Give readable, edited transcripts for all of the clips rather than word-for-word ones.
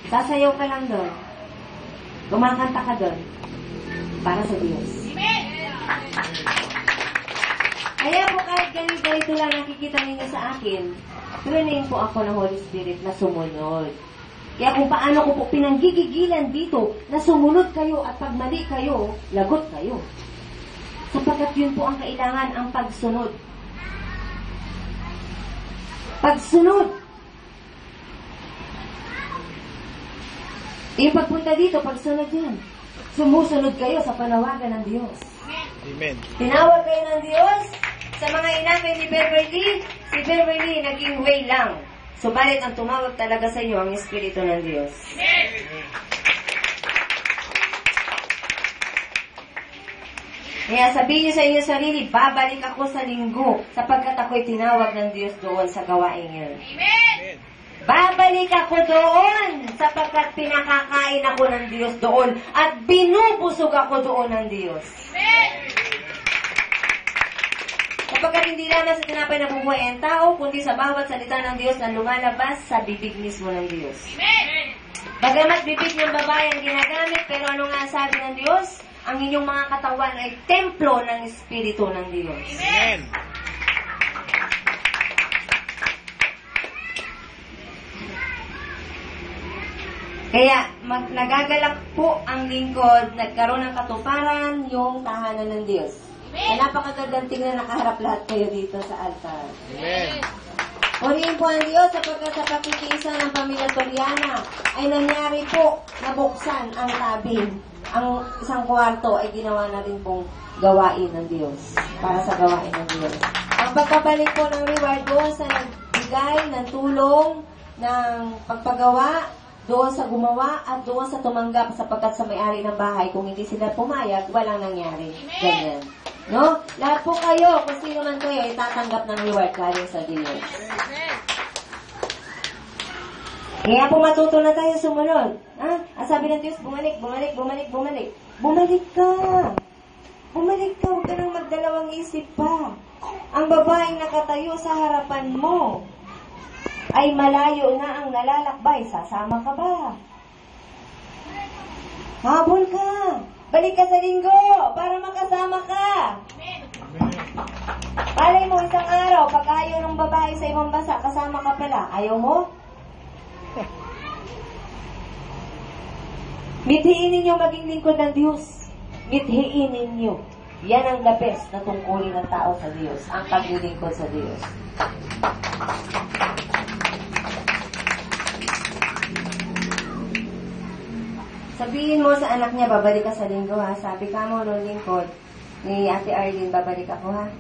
Sasayaw ka lang doon. Kumakanta ka doon. Para sa Diyos. Kaya po kahit ganito lang nakikita ninyo sa akin, training po ako ng Holy Spirit na sumunod. Kaya kung paano ko po pinanggigigilan dito na sumunod kayo at pag mali kayo, lagot kayo. Sapagkat yun po ang kailangan, ang pagsunod. Pagsunod. Yung pagpunta dito, pagsunod yan. Sumusunod kayo sa panawagan ng Diyos. Amen. Tinawag kayo ng Diyos sa mga inakay ni Beverly. Si Beverly naging way lang. Subalit ang tumawag talaga sa inyo ang Espiritu ng Diyos. Kaya sabihin niyo sa inyo sarili, babalik ako sa linggo sapagkat ako'y tinawag ng Diyos doon sa gawain yun. Amen. Babalik ako doon sapagkat pinakakain ako ng Diyos doon at binubusog ako doon ng Diyos. Sapagkat hindi lamang sa tinapay na bubuhay ang tao, kundi sa bawat salita ng Diyos na lumalabas sa bibig mismo ng Diyos. Bagamat bibig ng babae ang ginagamit, pero ano nga sabi ng Diyos? Ang inyong mga katawan ay templo ng Espiritu ng Diyos. Amen. Kaya, nagagalak po ang lingkod, nagkaroon ng katuparan yung tahanan ng Diyos. Kaya napakagandang tingnan nakaharap lahat kayo dito sa altar. Amen. Purihin po ang Diyos sapagkat sa pakikisa ng pamilya Toriana ay nangyari po na buksan ang tabing. Ang isang kwarto ay ginawa na rin pong gawain ng Diyos. Para sa gawain ng Diyos. Ang pagkabalik po ng reward doon sa nagbigay ng tulong ng pagpagawa, doon sa gumawa at doon sa tumanggap sapagkat sa may-ari ng bahay, kung hindi sila pumayag, walang nangyari. Ganyan. No? Lahat po kayo, kung sino man kayo, ay tatanggap ng reward galing sa Diyos. Kaya po matuto na tayo sumunod. Ha? Ang sabi ng Diyos, bumalik, bumalik, bumalik, bumalik. Bumalik ka. Bumalik ka, huwag ka nang magdalawang isip pa. Ang babaeng nakatayo sa harapan mo ay malayo na ang nalalakbay. Sasama ka ba? Habol ka. Balik ka sa linggo para makasama ka. Palay mo isang araw, pag ayaw ng babae sa ibang bansa, kasama ka pala. Ayaw mo? Mithiin ninyo maging lingkod ng Diyos. Mithiin ninyo. Yan ang the best na tungkulin ng tao sa Diyos. Ang paglilingkod sa Diyos. Sabihin mo sa anak niya, babalik ka sa linggo ha. Sabi ka mo nung lingkod ni Ate Arlene, babalik ako ha.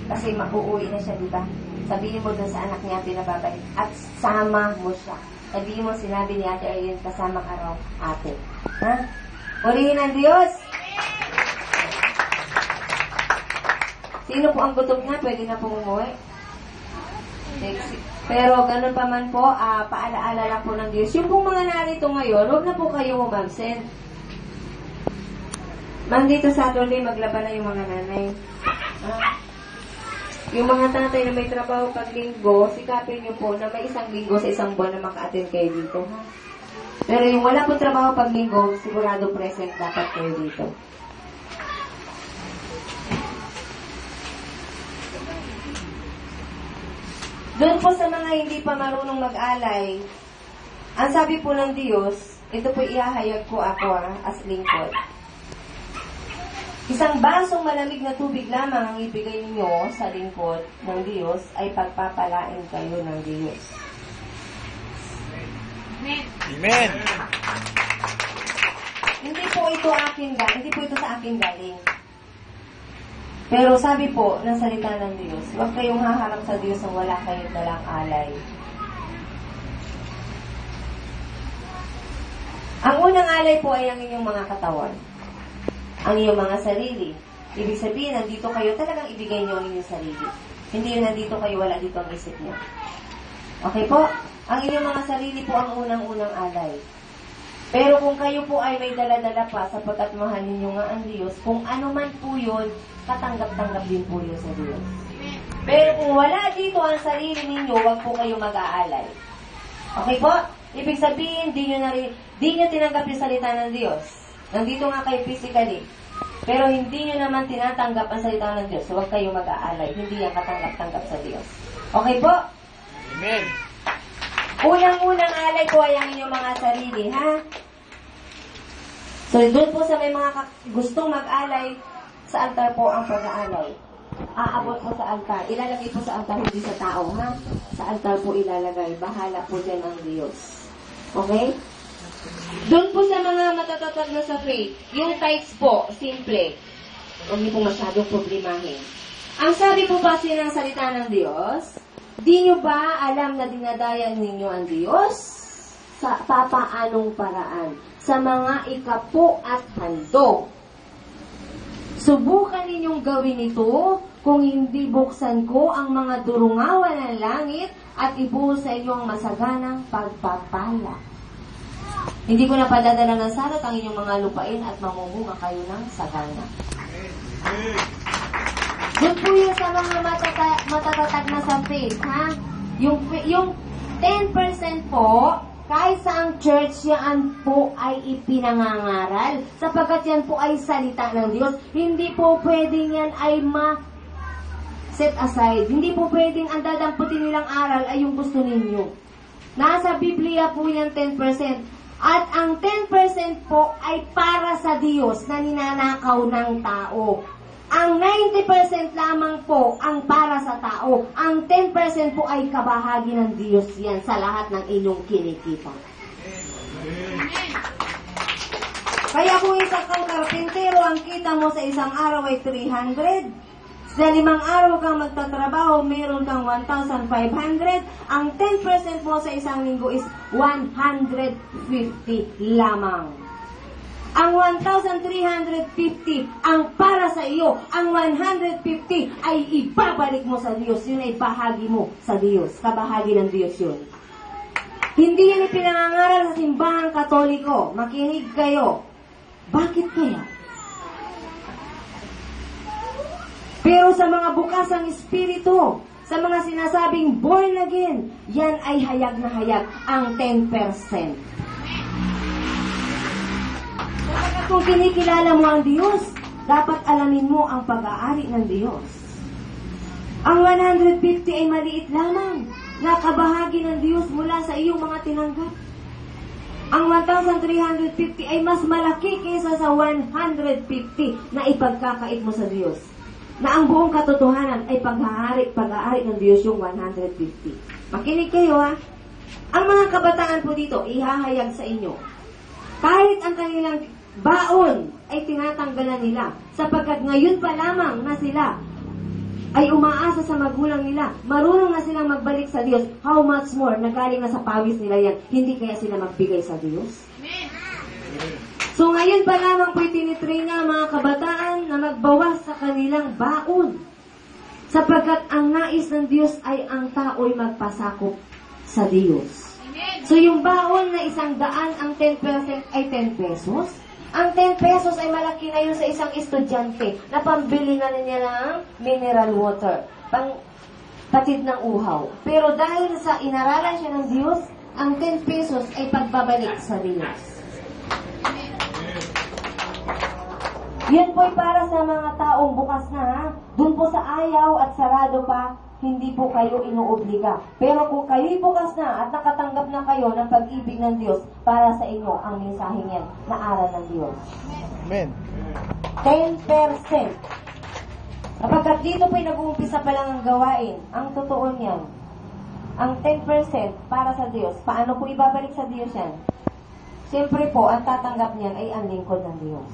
Kasi mauuwi na siya, diba? Sabihin mo dun sa anak niya, pinababalik. At sama mo siya. Sabihin mo, sinabi ni Ate Arlene, kasama ka raw, ate. Ha? Purihin ang Diyos! Sino po ang gutom na? Pwede na pong umuwi. Pero ganun pa man po, paalaala lang po ng Diyos. Yung pong mga narito ngayon, huwag na po kayo umabsent. Ma'am, dito Saturday, maglaban na yung mga nanay. Yung mga tatay na may trabaho pag linggo, sikapin nyo po na may isang linggo sa isang buwan na maka-attend kayo dito. Ha? Pero yung wala po trabaho pag linggo, sigurado present dapat kayo dito. Doon po sa mga hindi pa marunong mag-alay, ang sabi po ng Diyos, ito po ihahayag ko ako as lingkod. Isang basong malamig na tubig lamang ang ibigay ninyo sa lingkod ng Diyos ay pagpapalain kayo ng Diyos. Amen. Hindi po ito sa akin galing. Pero sabi po ng salita ng Diyos, huwag kayong haharap sa Diyos ang wala kayong dalang alay. Ang unang alay po ay ang inyong mga katawan. Ang inyong mga sarili. Ibig sabihin, nandito kayo, talagang ibigay niyo ang inyong sarili. Hindi yun nandito kayo, wala dito ang isip niyo. Okay po? Ang inyong mga sarili po ang unang-unang alay. Pero kung kayo po ay may dala-dala pa sapagkat mahal ninyo nga ang Diyos, kung ano man po yun, katanggap-tanggap din po yun sa Diyos. Pero kung wala dito ang sarili ninyo, huwag po kayo mag-aalay. Okay po? Ibig sabihin, di nyo tinanggap yung salita ng Diyos. Nandito nga kayo physically. Pero hindi nyo naman tinatanggap ang salita ng Diyos. So, huwag kayo mag-aalay. Hindi yan katanggap-tanggap sa Diyos. Okay po? Amen. Unang-unang alay po ay ang inyong mga sarili, ha? So, doon po sa may mga gustong mag-alay, sa altar po ang pag-aalay. Aabot po sa altar. Ilalagay po sa altar, hindi sa tao, ha? Sa altar po ilalagay. Bahala po dyan ang Diyos. Okay? Doon po sa mga matatatag na sa faith, yung tithes po, simple. Huwag niyo po masyadong problemahin. Ang sabi po kasi ng salita ng Diyos, di nyo ba alam na dinadayan ninyo ang Diyos? Sa papaanong paraan? Sa mga ikapo at handog. Subukan ninyong gawin ito kung hindi buksan ko ang mga durungawan ng langit at ibuhos sa inyo ang masaganang pagpapala. Hindi ko na padadala ng salot ang inyong mga lupain at mamumunga kayo ng sagana. Doon po yun sa mga matatatag na sa faith, ha? Yung 10% po, kahit sa ang church, yan po ay ipinangangaral. Sapagkat yan po ay salita ng Diyos. Hindi po pwedeng yan ay set aside. Hindi po pwedeng ang dadamputin nilang aral ay yung gusto ninyo. Nasa Biblia po yan 10%. At ang 10% po ay para sa Diyos na ninanakaw ng tao. Ang 90% lamang po ang para sa tao. Ang 10% po ay kabahagi ng Diyos yan sa lahat ng inyong kinikita. Kaya kung isang kang karpintero, ang kita mo sa isang araw ay 300. Sa 5 araw kang magtatrabaho, meron kang 1,500. Ang 10% mo sa isang linggo is 150 lamang. Ang 1,350 ang para sa iyo. Ang 150 ay ibabalik mo sa Diyos. Yun ay bahagi mo sa Diyos. Kabahagi ng Diyos yun. Hindi yan ipinangangaral sa simbahan katoliko. Makinig kayo. Bakit kaya? Pero sa mga bukasang espiritu, sa mga sinasabing born again, yan ay hayag na hayag, ang 10%. Kapag kung kinikilala mo ang Diyos, dapat alamin mo ang pag-aari ng Diyos. Ang 150 ay maliit lamang, nakabahagi ng Diyos mula sa iyong mga tinanggap. Ang 1,350 ay mas malaki kaysa sa 150 na ipagkakait mo sa Diyos. Na ang buong katotohanan ay pag-aari ng Diyos yung 150. Makinig kayo, ha? Ang mga kabataan po dito, ihahayag sa inyo. Kahit ang kanilang baon ay tinatanggalan nila, sapagkat ngayon pa lamang na sila ay umaasa sa magulang nila, marunong na silang magbalik sa Diyos, how much more, nagaling na sa pawis nila yan, hindi kaya sila magbigay sa Diyos? So ngayon pa lamang po'y tinitrain na mga kabataan na magbawas sa kanilang baon. Sapagkat ang nais ng Diyos ay ang tao'y magpasakop sa Diyos. So yung baon na 100, ang 10% ay 10 pesos. Ang 10 pesos ay malaki na yun sa isang estudyante na pambili na niya ng mineral water, patid ng uhaw. Pero dahil sa inaralan siya ng Diyos, ang 10 pesos ay pagbabalik sa Diyos. Yan po'y para sa mga taong bukas na, ha? Doon po sa ayaw at sarado pa, hindi po kayo inuobliga. Pero kung kayo'y bukas na at nakatanggap na kayo ng pag-ibig ng Diyos, para sa inyo ang mensaheng yan na aral ng Diyos. Amen. 10%. Kapag dito po'y nag-uumpisa pa lang ang gawain, ang totoo niyan, ang 10% para sa Diyos, paano po ibabalik sa Diyos yan? Siyempre po, ang tatanggap niyan ay ang lingkod ng Diyos.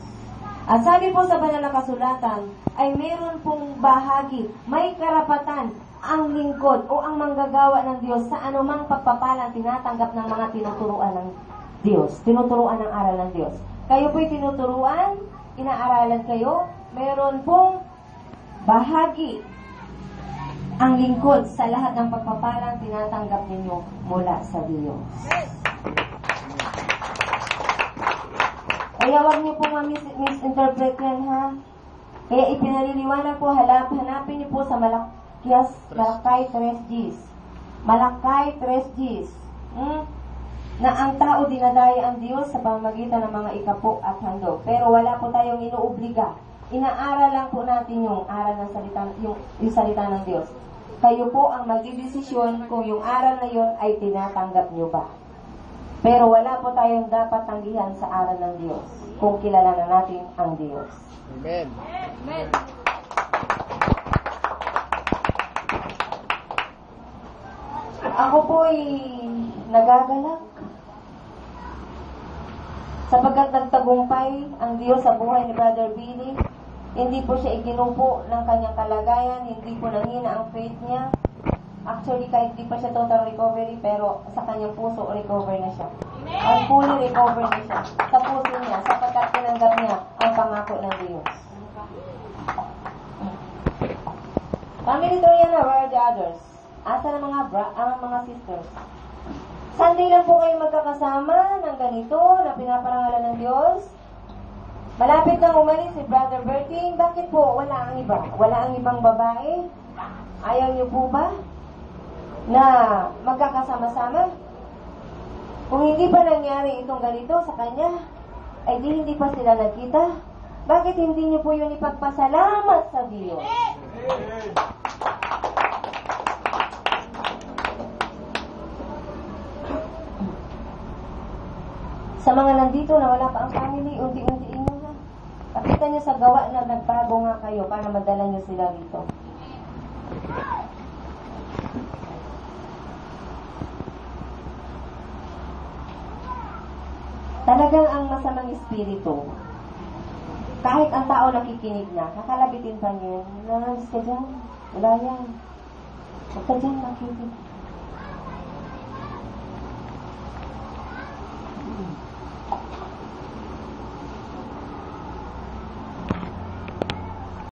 At sabi po sa banal na kasulatan, ay meron pong bahagi, may karapatan ang lingkod o ang manggagawa ng Diyos sa anumang pagpapalang tinatanggap ng mga tinuturuan ng Diyos, tinuturuan ng aral ng Diyos. Kayo po'y tinuturuan, inaaralan kayo, meron pong bahagi ang lingkod sa lahat ng pagpapalang tinatanggap ninyo mula sa Diyos. Kaya huwag niyo po misinterpret yan, ha? Kaya ipinaliliwanag po, hanapin niyo po sa Malakay 3 Gs. Malakay 3 Gs. na ang tao dinadaya ang Diyos sa pamamagitan ng mga ikapo at handog. Pero wala po tayong inuobliga. Inaaral lang po natin yung aral ng salita, yung salita ng Diyos. Kayo po ang magdidesisyon kung yung aral na yun ay tinatanggap nyo ba. Pero wala po tayong dapat tanggihan sa aral ng Diyos kung kilalanan natin ang Diyos. Amen. Amen. Ako po'y nagagalak sapagkat nagtagumpay ang Diyos sa buhay ni Brother Billy. Hindi po siya iginupo ng kanyang kalagayan, hindi po nanghina ang faith niya. Actually, kahit di pa siya total recovery, pero sa kanyang puso, recover na siya. Ang fully recover na siya sa puso niya, sapagkat tinanggap niya ang pangako ng Diyos. Family Toriana, where are the others? Asa ang mga sisters? Sunday lang po kayo magkakasama ng ganito na pinaparangalan ng Diyos. Malapit nang umalis si Brother Berting. Bakit po wala ang iba? Wala ang ibang babae? Ayaw niyo po ba na magkakasama-sama? Kung hindi pa nangyari itong ganito sa kanya, ay hindi pa sila nagkita. Bakit hindi niyo po yun ipagpasalamat sa Diyos? Sa mga nandito na wala pa ang family, unti-untiin nyo na. Pakita nyo sa gawa na nagbago nga kayo para madala nyo sila dito. Talagang ang masamang espiritu, kahit ang tao nakikinig na, kakalabitin pa niya, nalas ka dyan, wala yan. Huwag ka dyan, makikinig.